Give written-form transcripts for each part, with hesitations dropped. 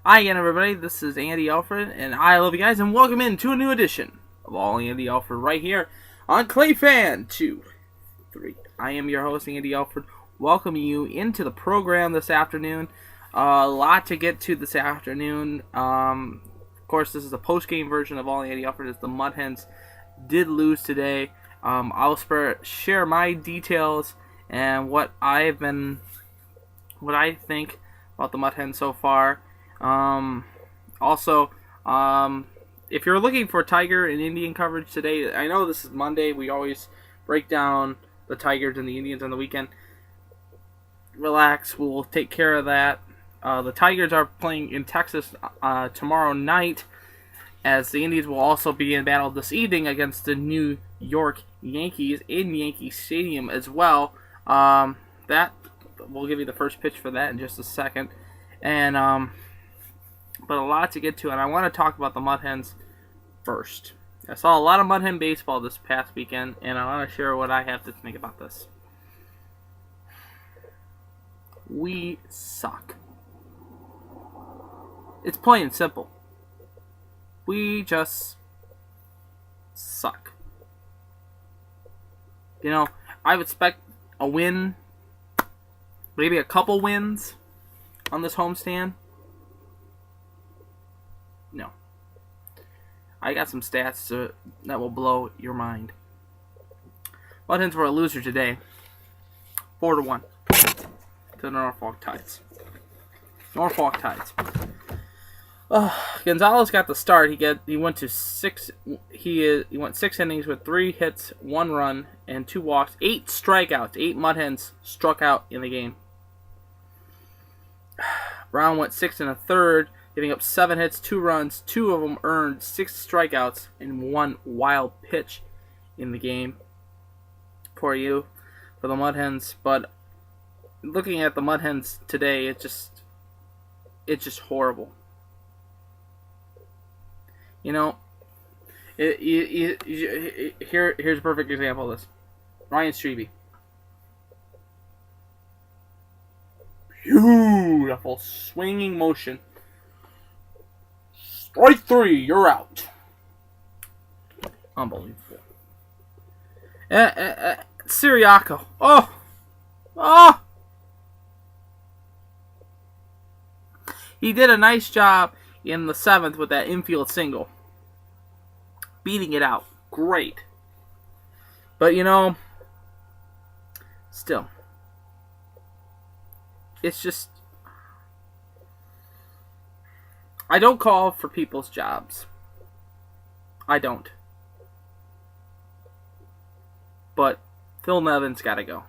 Hi again, everybody. This is Andy Alfred, and I love you guys, and welcome in to a new edition of All Andy Alfred right here on Clayfan 2-3. I am your host, Andy Alfred, welcoming you into the program this afternoon. A lot to get to this afternoon. Of course, this is a post-game version of All Andy Alfred, as the Mud Hens did lose today. I'll share my details and what I think about the Mud Hens so far. If you're looking for Tiger and Indian coverage today, I know this is Monday. We always break down the Tigers and the Indians on the weekend. Relax, we'll take care of that. The Tigers are playing in Texas tomorrow night, as the Indians will also be in battle this evening against the New York Yankees in Yankee Stadium as well. That we'll give you the first pitch for that in just a second. But a lot to get to, and I want to talk about the Mud Hens first. I saw a lot of Mud Hen baseball this past weekend, and I want to share what I have to think about this. We suck. It's plain and simple. We just suck. You know, I would expect a win, maybe a couple wins on this homestand. No. I got some stats that will blow your mind. Mud Hens were a loser today. 4-1 to the Norfolk Tides. Gonzalez got the start. He went 6 innings with 3 hits, 1 run, and 2 walks, 8 strikeouts. 8 Mud Hens struck out in the game. Brown went 6 1/3, giving up 7 hits, 2 runs, 2 of them earned, 6 strikeouts, and 1 wild pitch in the game for the Mud Hens. But looking at the Mud Hens today, it's just horrible. You know, here's a perfect example of this. Ryan Strebe. Beautiful swinging motion. Strike 3, you're out. Unbelievable. Siriaco. Oh! He did a nice job in the 7th with that infield single. Beating it out. Great. But, still. It's just, I don't call for people's jobs. I don't. But Phil Nevin's got to go.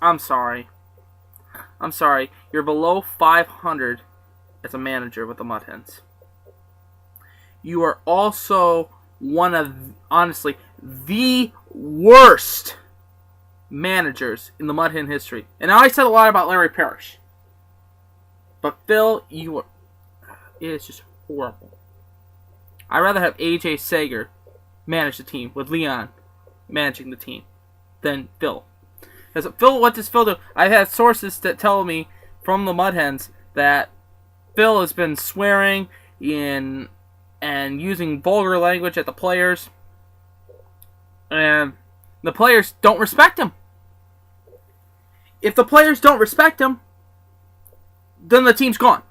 I'm sorry. You're below 500 as a manager with the Mud Hens. You are also one of, honestly, the worst managers in the Mud Hen history. And I said a lot about Larry Parrish. But Phil, it is just horrible. I'd rather have A.J. Sager manage the team with Leon managing the team than Phil. Because what does Phil do? I've had sources that tell me from the Mud Hens that Phil has been swearing and using vulgar language at the players. And the players don't respect him. If the players don't respect him, then the team's gone.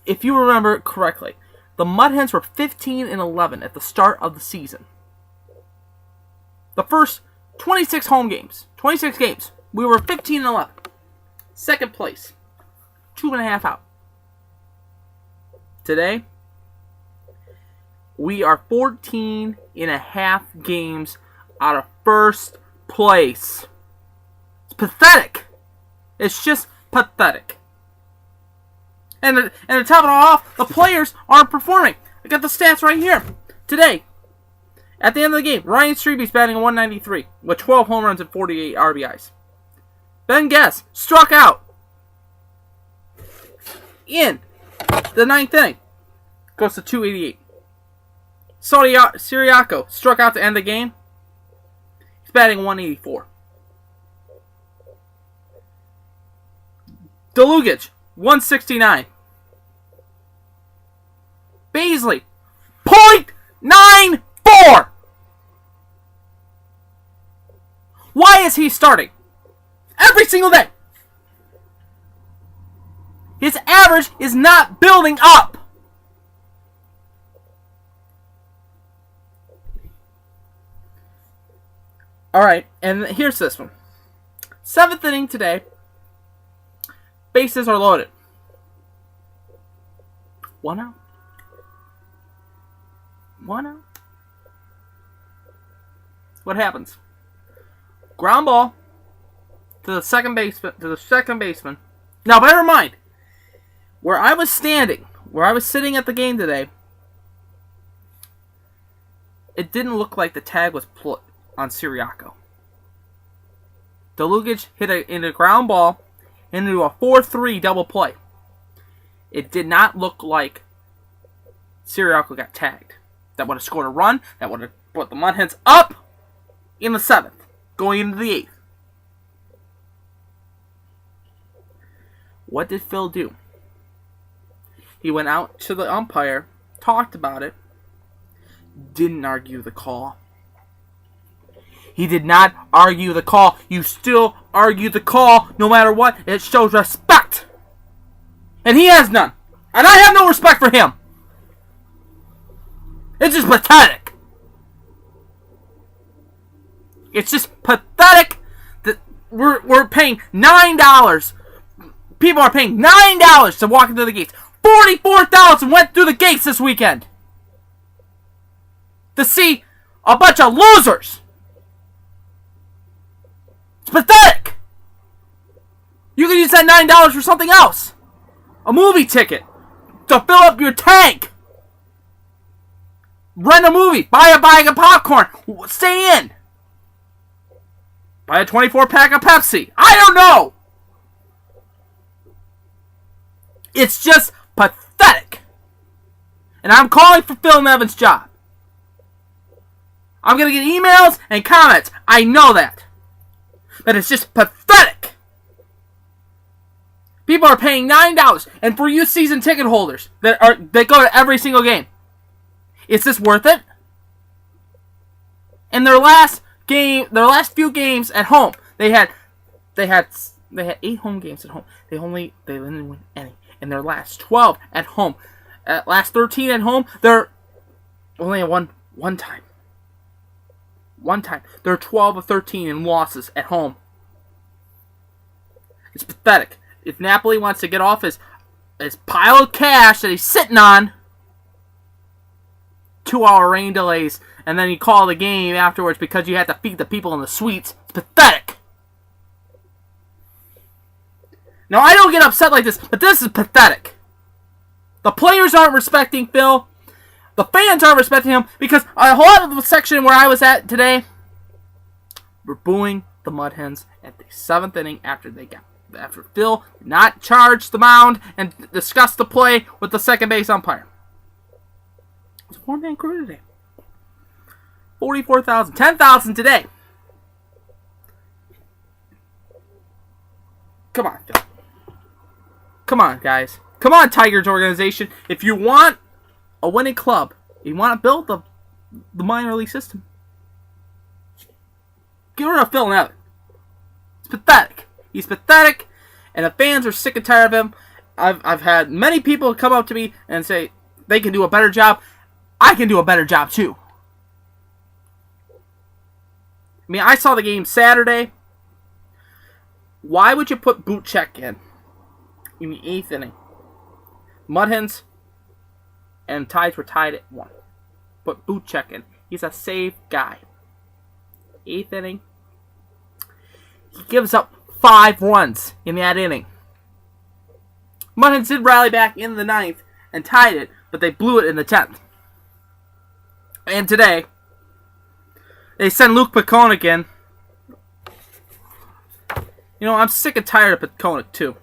If you remember correctly, the Mud Hens were 15-11 at the start of the season. The first 26 games, we were 15-11. Second place, 2.5 out. Today, we are 14.5 games out of first place. It's pathetic. It's just pathetic. And to top it all off, the players aren't performing. I got the stats right here. Today, at the end of the game, Ryan Strebe's batting a 193 with 12 home runs and 48 RBIs. Ben Guess struck out in the 9th inning. Goes to 288. Siriaco struck out to end the game. He's batting 184. Delugic 169. Beasley, .94. Why is he starting? Every single day. His average is not building up. Alright, and here's this one. 7th inning today. Bases are loaded. 1 out. 1 out. What happens? Ground ball to the second baseman. Now, bear in mind, where I was sitting at the game today, it didn't look like the tag was put on Siriaco. Delugic hit a ground ball into a 4-3 double play. It did not look like Siriaco got tagged. That would have scored a run. That would have put the Mud Hens up in the 7th, going into the 8th. What did Phil do? He went out to the umpire, talked about it, didn't argue the call. He did not argue the call. You still argue the call no matter what. It shows respect. And he has none. And I have no respect for him. It's just pathetic. It's just pathetic that we're paying $9. People are paying $9 to walk into the gates. 44,000 went through the gates this weekend to see a bunch of losers. It's pathetic. You can use that $9 for something else. A movie ticket to fill up your tank. Rent a movie. Buy a bag of popcorn. Stay in. Buy a 24-pack of Pepsi. I don't know. It's just pathetic. And I'm calling for Phil Nevin's job. I'm going to get emails and comments. I know that. But it's just pathetic. People are paying $9. And for you season ticket holders that go to every single game, is this worth it? In their last few games at home, they had 8 home games at home. They didn't win any. In their last 12 at home, last 13 at home, they're only at one time. One time. They're 12 of 13 in losses at home. It's pathetic. If Napoli wants to get off his pile of cash that he's sitting on, 2-hour rain delays, and then you call the game afterwards because you had to feed the people in the suites, it's pathetic. Now, I don't get upset like this, but this is pathetic. The players aren't respecting Phil. The fans aren't respecting him because a lot of the section where I was at today were booing the Mud Hens at the 7th inning after Phil did not charge the mound and discuss the play with the second base umpire. It was a 4-man crew today. 44,000. 10,000 today. Come on, Phil. Come on, guys. Come on, Tigers organization. If you want a winning club, you want to build the minor league system, get rid of Phil Nevin. It's pathetic. He's pathetic, and the fans are sick and tired of him. I've had many people come up to me and say they can do a better job. I can do a better job too. I mean, I saw the game Saturday. Why would you put boot check in the 8th inning? Mud Hens and Tides were tied at 1. Put boot check in. He's a save guy. 8th inning. He gives up 5 runs in that inning. Mud Hens did rally back in the 9th and tied it, but they blew it in the 10th. And today, they send Luke Peconic in. You know, I'm sick and tired of Peconic, too.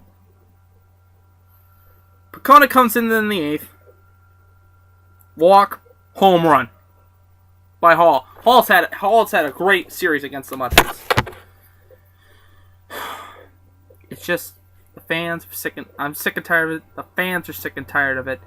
Peconic comes in the 8th. Walk, home run by Hall. Hall's had a great series against the Mud Hens. It's just The fans are sick. I'm sick and tired of it. The fans are sick and tired of it.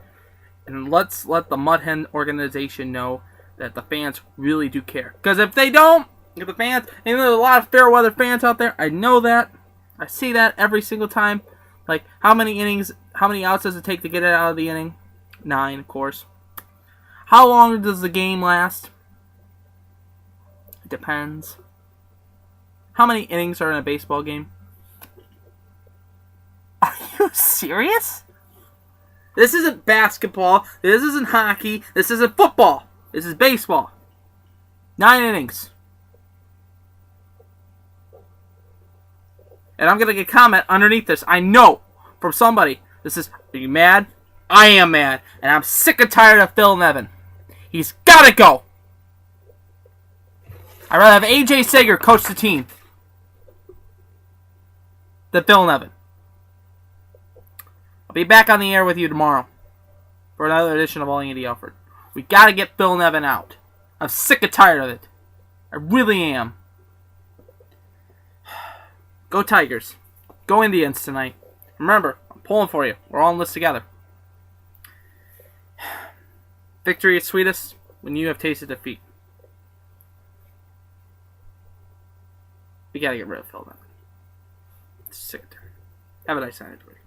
And let's let the Mud Hen organization know that the fans really do care. Because if they don't, if the fans, and there's a lot of fair weather fans out there, I know that. I see that every single time. Like, how many innings, how many outs does it take to get it out of the inning? 9, of course. How long does the game last? It depends. How many innings are in a baseball game? Are you serious? This isn't basketball. This isn't hockey. This isn't football. This is baseball. 9 innings. And I'm going to get a comment underneath this. I know from somebody. This is, are you mad? I am mad. And I'm sick and tired of Phil Nevin. He's got to go. I'd rather have A.J. Sager coach the team than Phil Nevin. I'll be back on the air with you tomorrow for another edition of All Andy Alfred. We got to get Phil Nevin out. I'm sick and tired of it. I really am. Go Tigers. Go Indians tonight. Remember, I'm pulling for you. We're all in this together. Victory is sweetest when you have tasted defeat. We gotta get rid of Phil Nevin. Sick and tired. Have a nice night, everybody.